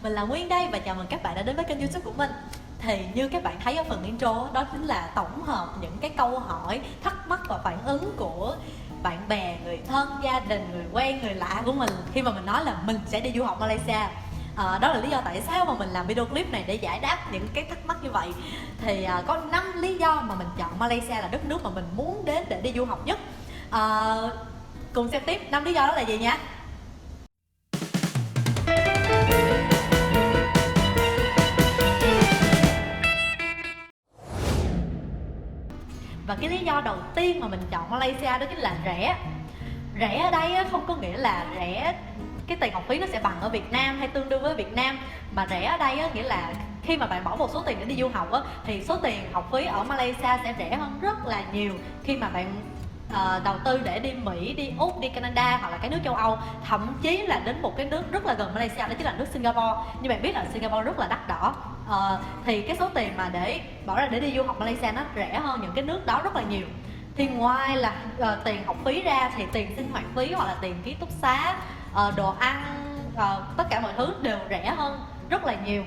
Mình là Nguyên đây và chào mừng các bạn đã đến với kênh YouTube của mình. Thì như các bạn thấy ở phần intro đó chính là tổng hợp những cái câu hỏi, thắc mắc và phản ứng của bạn bè, người thân, gia đình, người quen, người lạ của mình khi mà mình nói là mình sẽ đi du học Malaysia. Đó là lý do tại sao mà mình làm video clip này, để giải đáp những cái thắc mắc như vậy. Thì có 5 lý do mà mình chọn Malaysia là đất nước mà mình muốn đến để đi du học nhất. Cùng xem tiếp 5 lý do đó là gì nha. Và cái lý do đầu tiên mà mình chọn Malaysia đó chính là rẻ. Rẻ ở đây không có nghĩa là rẻ cái tiền học phí nó sẽ bằng ở Việt Nam hay tương đương với Việt Nam, mà rẻ ở đây nghĩa là khi mà bạn bỏ một số tiền để đi du học thì số tiền học phí ở Malaysia sẽ rẻ hơn rất là nhiều khi mà bạn đầu tư để đi Mỹ, đi Úc, đi Canada hoặc là cái nước châu Âu, thậm chí là đến một cái nước rất là gần Malaysia, đó chính là nước Singapore. Như bạn biết là Singapore rất là đắt đỏ, thì cái số tiền mà để bỏ ra để đi du học Malaysia nó rẻ hơn những cái nước đó rất là nhiều. Thì ngoài là tiền học phí ra thì tiền sinh hoạt phí hoặc là tiền ký túc xá, đồ ăn, tất cả mọi thứ đều rẻ hơn rất là nhiều.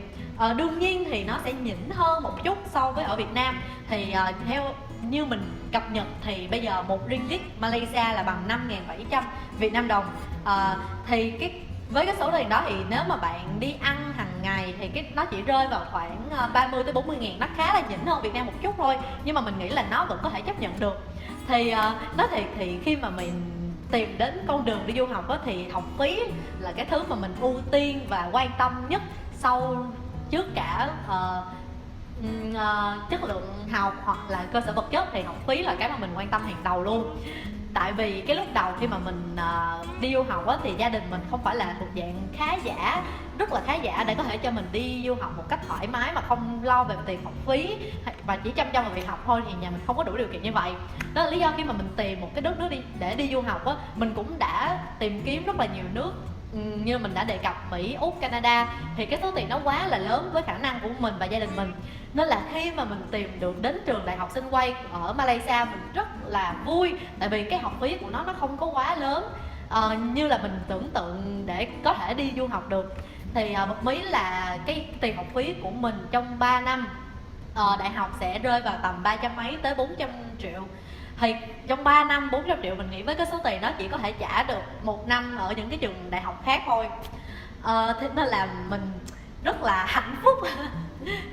Đương nhiên thì nó sẽ nhỉnh hơn một chút so với ở Việt Nam. Thì theo như mình cập nhật thì bây giờ 1 ringgit Malaysia là bằng 5.700 Việt Nam đồng. Thì với cái số tiền đó thì nếu mà bạn đi ăn hàng ngày thì nó chỉ rơi vào khoảng 30 tới 40 ngàn. Nó khá là nhỉnh hơn Việt Nam một chút thôi, nhưng mà mình nghĩ là nó vẫn có thể chấp nhận được. Thì nói thiệt thì khi mà mình tìm đến con đường đi du học thì học phí là cái thứ mà mình ưu tiên và quan tâm nhất, trước cả chất lượng học hoặc là cơ sở vật chất. Thì học phí là cái mà mình quan tâm hàng đầu luôn. Tại vì cái lúc đầu khi mà mình đi du học thì gia đình mình không phải là thuộc dạng khá giả, rất là khá giả để có thể cho mình đi du học một cách thoải mái mà không lo về tiền học phí và chỉ chăm vào việc học thôi, thì nhà mình không có đủ điều kiện như vậy. Đó là lý do khi mà mình tìm một cái đất nước để đi du học mình cũng đã tìm kiếm rất là nhiều nước. Như mình đã đề cập Mỹ, Úc, Canada, thì cái số tiền nó quá là lớn với khả năng của mình và gia đình mình. Nên là khi mà mình tìm được đến trường đại học Sunway ở Malaysia, mình rất là vui. Tại vì cái học phí của nó không có quá lớn như là mình tưởng tượng để có thể đi du học được. Thì bật mí là cái tiền học phí của mình trong 3 năm đại học sẽ rơi vào tầm 300 mấy tới 400 triệu. Thì trong 3 năm 400 triệu mình nghĩ với cái số tiền đó chỉ có thể trả được 1 năm ở những cái trường đại học khác thôi. Thế nên là mình rất là hạnh phúc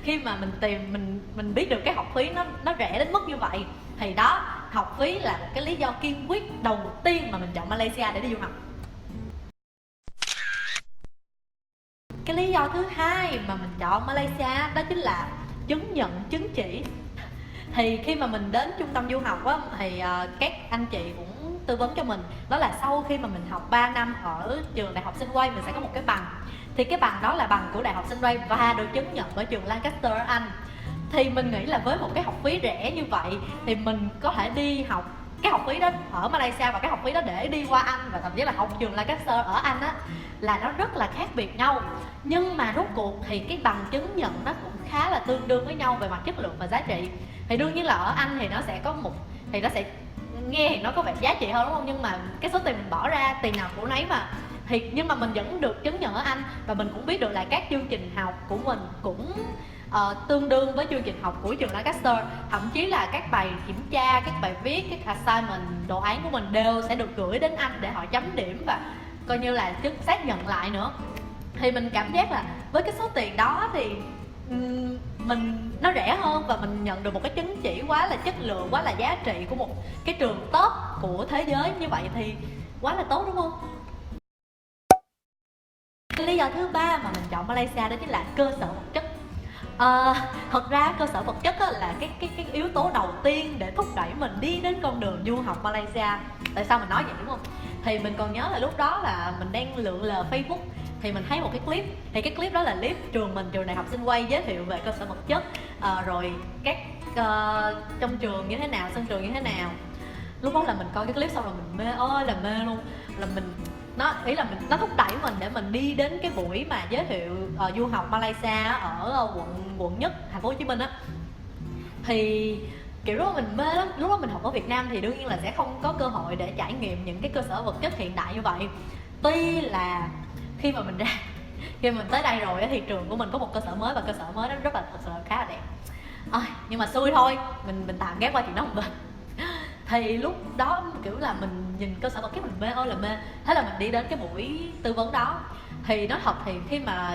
khi mà mình biết được cái học phí nó rẻ đến mức như vậy. Thì đó, học phí là một cái lý do kiên quyết đầu tiên mà mình chọn Malaysia để đi du học. Cái lý do thứ hai mà mình chọn Malaysia đó chính là chứng nhận chứng chỉ. Thì khi mà mình đến trung tâm du học thì các anh chị cũng tư vấn cho mình, đó là sau khi mà mình học 3 năm ở trường đại học Sunway mình sẽ có một cái bằng. Thì cái bằng đó là bằng của đại học Sunway và được chứng nhận ở trường Lancaster ở Anh. Thì mình nghĩ là với một cái học phí rẻ như vậy thì mình có thể đi học cái học phí đó ở Malaysia và cái học phí đó để đi qua Anh, và thậm chí là học trường Lancaster ở Anh là nó rất là khác biệt nhau. Nhưng mà rốt cuộc thì cái bằng chứng nhận nó cũng khá là tương đương với nhau về mặt chất lượng và giá trị. Thì đương nhiên là ở Anh thì nó sẽ có thì nó sẽ nghe thì nó có vẻ giá trị hơn, đúng không? Nhưng mà cái số tiền mình bỏ ra tiền nào của nấy mà. Nhưng mà mình vẫn được chứng nhận ở Anh, và mình cũng biết được là các chương trình học của mình cũng tương đương với chương trình học của trường Lancaster. Thậm chí là các bài kiểm tra, các bài viết, các assignment, đồ án của mình đều sẽ được gửi đến Anh để họ chấm điểm và coi như là xác nhận lại nữa. Thì mình cảm giác là với cái số tiền đó thì nó rẻ hơn, và mình nhận được một cái chứng chỉ quá là chất lượng, quá là giá trị của một cái trường top của thế giới như vậy thì quá là tốt, đúng không? Cái lý do thứ ba mà mình chọn Malaysia đó chính là cơ sở vật chất. Thật ra cơ sở vật chất là cái yếu tố đầu tiên để thúc đẩy mình đi đến con đường du học Malaysia. Tại sao mình nói vậy, đúng không? Thì mình còn nhớ là lúc đó là mình đang lượn lờ Facebook thì mình thấy một cái clip. Thì cái clip đó là clip trường đại học Sunway giới thiệu về cơ sở vật chất, rồi các trong trường như thế nào, sân trường như thế nào. Lúc đó là mình coi cái clip xong rồi mình mê ơi là mê luôn. Là nó thúc đẩy mình để mình đi đến cái buổi mà giới thiệu du học Malaysia ở quận Nhất, thành phố Hồ Chí Minh á. Thì kiểu lúc đó mình mê lắm. Lúc đó mình học ở Việt Nam thì đương nhiên là sẽ không có cơ hội để trải nghiệm những cái cơ sở vật chất hiện đại như vậy. Tuy là khi mà mình ra Khi mình tới đây rồi thì trường của mình có một cơ sở mới, và cơ sở mới đó rất là, thật sự là khá là đẹp. Nhưng mà xui thôi, mình tạm gác qua chuyện đó một bên. Thì lúc đó kiểu là mình nhìn cơ sở vật chất mình mê ơi là mê, thế là mình đi đến cái buổi tư vấn đó. Thì nói thật thì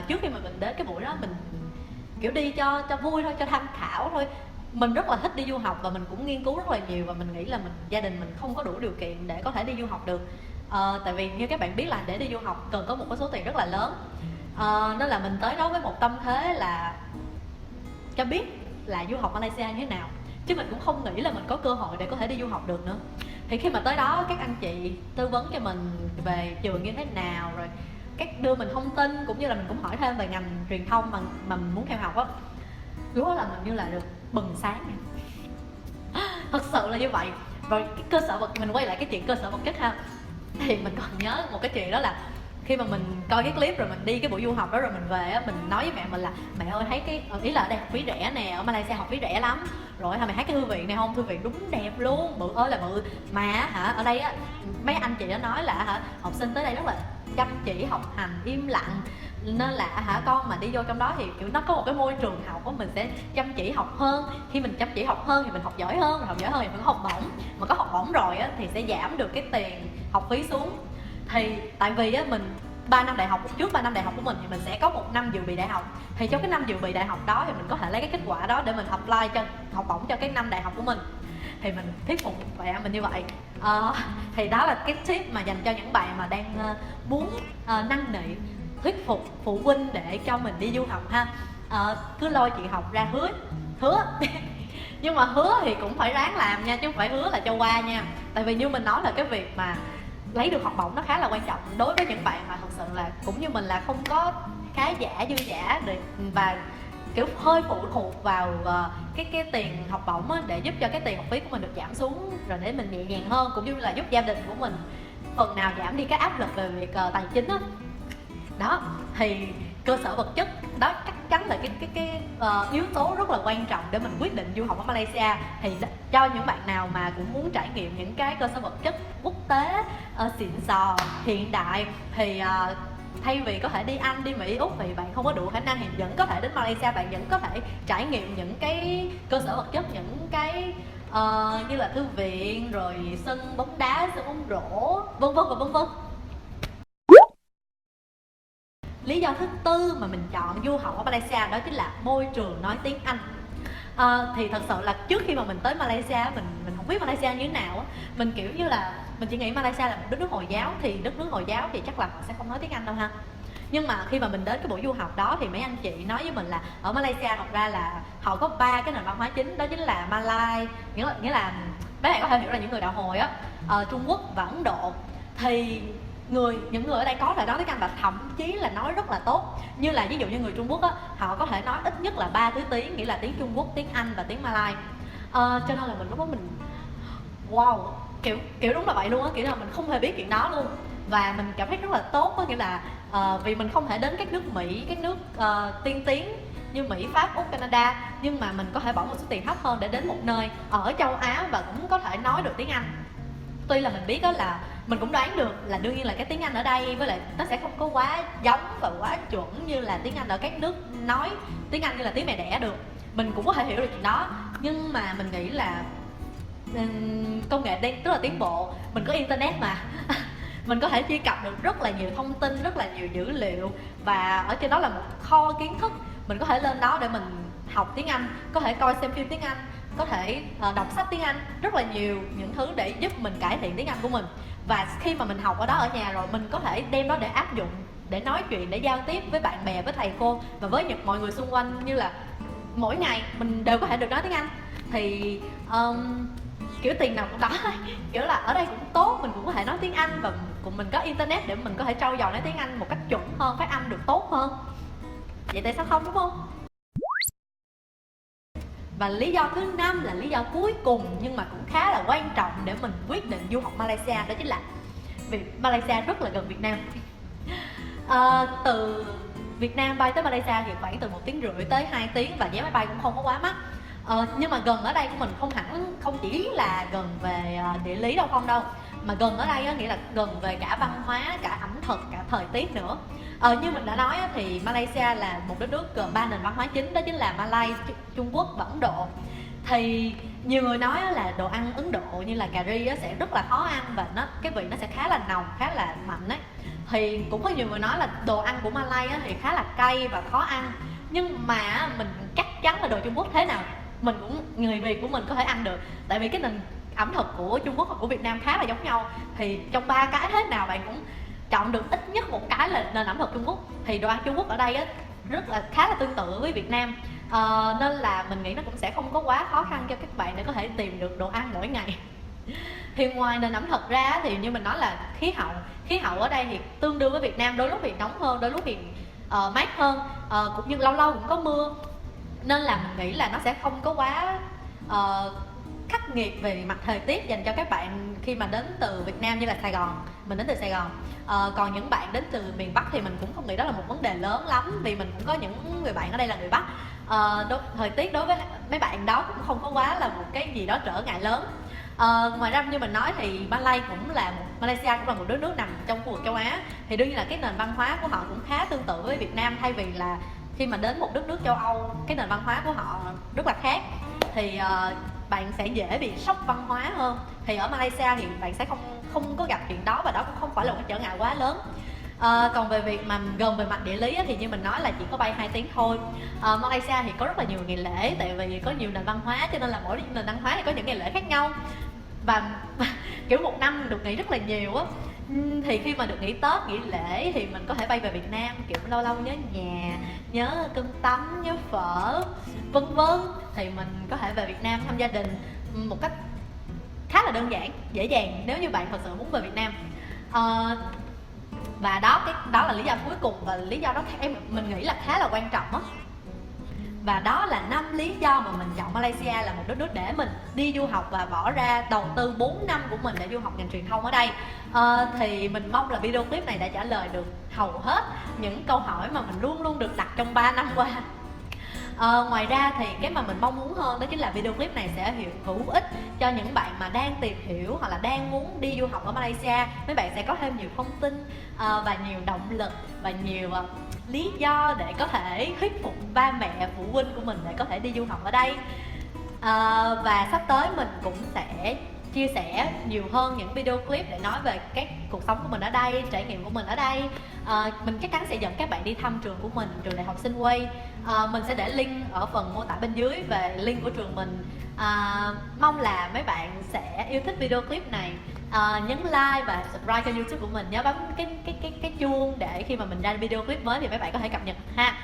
trước khi mà mình đến cái buổi đó, mình kiểu đi cho vui thôi, cho tham khảo thôi. Mình rất là thích đi du học và mình cũng nghiên cứu rất là nhiều, và mình nghĩ là gia đình mình không có đủ điều kiện để có thể đi du học được. Tại vì như các bạn biết là để đi du học cần có một cái số tiền rất là lớn. Nên là mình tới đó với một tâm thế là cho biết là du học Malaysia như thế nào, chứ mình cũng không nghĩ là mình có cơ hội để có thể đi du học được nữa. Thì khi mà tới đó, các anh chị tư vấn cho mình về trường như thế nào, rồi các đưa mình thông tin, cũng như là mình cũng hỏi thêm về ngành truyền thông mà mình muốn theo học á. Lúc đó là mình như là được bừng sáng. Thật sự là như vậy. Rồi cái cơ sở vật, mình quay lại cái chuyện cơ sở vật chất ha, thì mình còn nhớ một cái chuyện đó là khi mà mình coi cái clip rồi mình đi cái buổi du học đó rồi mình về á, mình nói với mẹ mình là mẹ ơi thấy cái, ý là ở đây học phí rẻ nè, ở Malaysia học phí rẻ lắm, rồi mày thấy cái thư viện này không, thư viện đúng đẹp luôn, bự ơi là bự, mà ở đây á mấy anh chị đã nói là học sinh tới đây rất là chăm chỉ học hành, im lặng, nên là con mà đi vô trong đó thì kiểu nó có một cái môi trường học của mình sẽ chăm chỉ học hơn. Khi mình chăm chỉ học hơn thì mình học giỏi hơn, rồi học giỏi hơn thì mình có học bổng, mà có học bổng rồi á thì sẽ giảm được cái tiền học phí xuống. Thì tại vì á mình 3 năm đại học, trước 3 năm đại học của mình thì mình sẽ có 1 năm dự bị đại học, thì trong cái năm dự bị đại học đó thì mình có thể lấy cái kết quả đó để mình apply cho học bổng cho cái năm đại học của mình. Thì mình thuyết phục mẹ mình như vậy. Thì đó là cái tip mà dành cho những bạn mà đang muốn năn nỉ, thuyết phục phụ huynh để cho mình đi du học ha. Cứ lôi chuyện học ra hứa nhưng mà hứa thì cũng phải ráng làm nha, chứ không phải hứa là cho qua nha. Tại vì như mình nói là cái việc mà lấy được học bổng nó khá là quan trọng đối với những bạn mà thật sự là cũng như mình là không có khá giả, dư giả và kiểu hơi phụ thuộc vào cái tiền học bổng á, để giúp cho cái tiền học phí của mình được giảm xuống, rồi để mình nhẹ nhàng hơn, cũng như là giúp gia đình của mình phần nào giảm đi cái áp lực về việc tài chính á. Đó thì cơ sở vật chất đó chắc chắn là cái yếu tố rất là quan trọng để mình quyết định du học ở Malaysia. Thì cho những bạn nào mà cũng muốn trải nghiệm những cái cơ sở vật chất quốc tế xịn sò hiện đại thì thay vì có thể đi Anh, đi Mỹ, Úc thì bạn không có đủ khả năng thì vẫn có thể đến Malaysia, bạn vẫn có thể trải nghiệm những cái cơ sở vật chất, những cái như là thư viện, rồi sân bóng đá, sân bóng rổ, vân vân và vân vân. Lý do thứ tư mà mình chọn du học ở Malaysia đó chính là môi trường nói tiếng Anh. Thì thật sự là trước khi mà mình tới Malaysia mình không biết Malaysia như thế nào á. Mình kiểu như là mình chỉ nghĩ Malaysia là một đất nước Hồi giáo, thì đất nước Hồi giáo thì chắc là họ sẽ không nói tiếng Anh đâu ha. Nhưng mà khi mà mình đến cái buổi du học đó thì mấy anh chị nói với mình là ở Malaysia thật ra là họ có 3 cái nền văn hóa chính, đó chính là Malay, nghĩa là mấy bạn có thể hiểu là những người đạo Hồi á, Trung Quốc và Ấn Độ. Thì những người ở đây có thể nói tiếng Anh và thậm chí là nói rất là tốt. Như là ví dụ như người Trung Quốc á, họ có thể nói ít nhất là 3 thứ tiếng, nghĩa là tiếng Trung Quốc, tiếng Anh và tiếng Malay. Cho nên là mình lúc đó mình wow, kiểu đúng là vậy luôn á, kiểu là mình không hề biết chuyện đó luôn. Và mình cảm thấy rất là tốt, có nghĩa là vì mình không thể đến các nước Mỹ, các nước tiên tiến như Mỹ, Pháp, Úc, Canada, nhưng mà mình có thể bỏ một số tiền thấp hơn để đến một nơi ở châu Á và cũng có thể nói được tiếng Anh. Tuy là mình biết đó là mình cũng đoán được là đương nhiên là cái tiếng Anh ở đây với lại nó sẽ không có quá giống và quá chuẩn như là tiếng Anh ở các nước nói tiếng Anh như là tiếng mẹ đẻ được. Mình cũng có thể hiểu được chuyện đó, nhưng mà mình nghĩ là công nghệ đang rất là tiến bộ, mình có internet mà mình có thể truy cập được rất là nhiều thông tin, rất là nhiều dữ liệu, và ở trên đó là một kho kiến thức. Mình có thể lên đó để mình học tiếng Anh, có thể coi xem phim tiếng Anh, có thể đọc sách tiếng Anh, rất là nhiều những thứ để giúp mình cải thiện tiếng Anh của mình. Và khi mà mình học ở đó ở nhà rồi, mình có thể đem đó để áp dụng, để nói chuyện, để giao tiếp với bạn bè, với thầy cô và với mọi người xung quanh, như là mỗi ngày mình đều có thể được nói tiếng Anh. Thì kiểu tiền nào cũng đó kiểu là ở đây cũng tốt, mình cũng có thể nói tiếng Anh và mình có internet để mình có thể trau dồi nói tiếng Anh một cách chuẩn hơn, phát âm được tốt hơn. Vậy tại sao không, đúng không? Và lý do thứ 5 là lý do cuối cùng nhưng mà cũng khá là quan trọng để mình quyết định du học Malaysia, đó chính là vì Malaysia rất là gần Việt Nam. Từ Việt Nam bay tới Malaysia thì khoảng từ 1 tiếng rưỡi tới 2 tiếng và vé máy bay cũng không có quá mắc. Nhưng mà gần ở đây của mình không chỉ là gần về địa lý đâu, mà gần ở đây á, nghĩa là gần về cả văn hóa, cả ẩm thực, cả thời tiết nữa. Như mình đã nói thì Malaysia là một đất nước gồm 3 nền văn hóa chính, đó chính là Malay, Trung Quốc và Ấn Độ. Thì nhiều người nói là đồ ăn Ấn Độ như là cà ri sẽ rất là khó ăn và cái vị nó sẽ khá là nồng, khá là mạnh ấy. Thì cũng có nhiều người nói là đồ ăn của Malay thì khá là cay và khó ăn. Nhưng mà mình chắc chắn là đồ Trung Quốc thế nào người Việt của mình có thể ăn được. Tại vì cái nền ẩm thực của Trung Quốc và của Việt Nam khá là giống nhau. Thì trong 3 cái thế nào bạn cũng chọn được ít nhất một cái là nền ẩm thực Trung Quốc. Thì đồ ăn Trung Quốc ở đây khá là tương tự với Việt Nam. Nên là mình nghĩ nó cũng sẽ không có quá khó khăn cho các bạn để có thể tìm được đồ ăn mỗi ngày. Thì ngoài nền ẩm thực ra thì như mình nói là khí hậu ở đây thì tương đương với Việt Nam, đôi lúc thì nóng hơn, đôi lúc thì mát hơn, cũng như lâu lâu cũng có mưa. Nên là mình nghĩ là nó sẽ không có quá khắc nghiệt về mặt thời tiết dành cho các bạn khi mà đến từ Việt Nam như là Sài Gòn. Mình đến từ Sài Gòn. Còn những bạn đến từ miền Bắc thì mình cũng không nghĩ đó là một vấn đề lớn lắm, vì mình cũng có những người bạn ở đây là người Bắc. Thời tiết đối với mấy bạn đó cũng không có quá là một cái gì đó trở ngại lớn. Ngoài ra như mình nói thì Malaysia cũng là một đất nước nằm trong khu vực châu Á. Thì đương nhiên là cái nền văn hóa của họ cũng khá tương tự với Việt Nam, thay vì là khi mà đến một đất nước châu Âu cái nền văn hóa của họ rất là khác thì bạn sẽ dễ bị sốc văn hóa hơn. Thì ở Malaysia thì bạn sẽ không có gặp chuyện đó, và đó cũng không phải là một cái trở ngại quá lớn. Còn về việc mà gần về mặt địa lý thì như mình nói là chỉ có bay 2 tiếng thôi. Malaysia thì có rất là nhiều ngày lễ, tại vì có nhiều nền văn hóa cho nên là mỗi nền văn hóa thì có những ngày lễ khác nhau. Và kiểu một năm được nghỉ rất là nhiều á. Thì khi mà được nghỉ Tết, nghỉ lễ thì mình có thể bay về Việt Nam, kiểu lâu lâu nhớ nhà, nhớ cơm tấm, nhớ phở, vân vân. Thì mình có thể về Việt Nam thăm gia đình một cách khá là đơn giản, dễ dàng nếu như bạn thật sự muốn về Việt Nam. Và đó là lý do cuối cùng, và lý do đó mình nghĩ là khá là quan trọng á. Và đó là 5 lý do mà mình chọn Malaysia là một đất nước để mình đi du học và bỏ ra đầu tư 4 năm của mình để du học ngành truyền thông ở đây. Thì mình mong là video clip này đã trả lời được hầu hết những câu hỏi mà mình luôn luôn được đặt trong 3 năm qua. Ngoài ra thì cái mà mình mong muốn hơn đó chính là video clip này sẽ hữu ích cho những bạn mà đang tìm hiểu hoặc là đang muốn đi du học ở Malaysia. Mấy bạn sẽ có thêm nhiều thông tin và nhiều động lực và nhiều lý do để có thể thuyết phục ba mẹ, phụ huynh của mình để có thể đi du học ở đây. Và sắp tới mình cũng sẽ chia sẻ nhiều hơn những video clip để nói về các cuộc sống của mình ở đây, trải nghiệm của mình ở đây. Mình chắc chắn sẽ dẫn các bạn đi thăm trường của mình, trường Đại học Sunway. Mình sẽ để link ở phần mô tả bên dưới về link của trường mình. Mong là mấy bạn sẽ yêu thích video clip này. Nhấn like và subscribe kênh YouTube của mình, nhớ bấm cái chuông để khi mà mình ra video clip mới thì mấy bạn có thể cập nhật ha.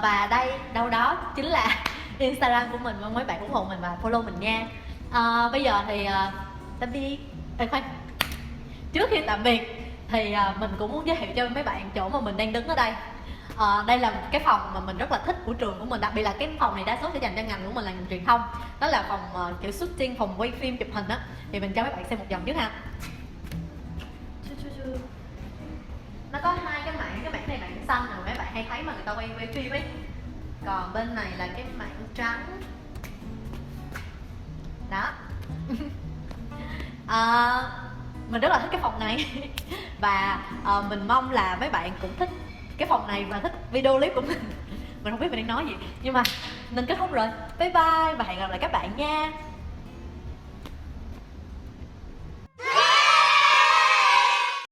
Và đây đâu đó chính là Instagram của mình, mong mấy bạn ủng hộ mình và follow mình nha. Bây giờ thì tạm biệt. Khoan, trước khi tạm biệt thì mình cũng muốn giới thiệu cho mấy bạn chỗ mà mình đang đứng ở đây. Đây là cái phòng mà mình rất là thích của trường của mình, đặc biệt là cái phòng này đa số sẽ dành cho ngành của mình là ngành truyền thông. Đó là phòng kiểu shooting, phòng quay phim chụp hình á. Thì mình cho mấy bạn xem một vòng trước ha. Nó có hai cái mảng này mảng xanh rồi mấy bạn hay thấy mà người ta quay phim ấy. Còn bên này là cái mảng trắng. Đó. Mình rất là thích cái phòng này. Và mình mong là mấy bạn cũng thích cái phòng này và thích video clip của mình. Mình không biết mình đang nói gì, nhưng mà nên kết thúc rồi. Bye bye và hẹn gặp lại các bạn nha.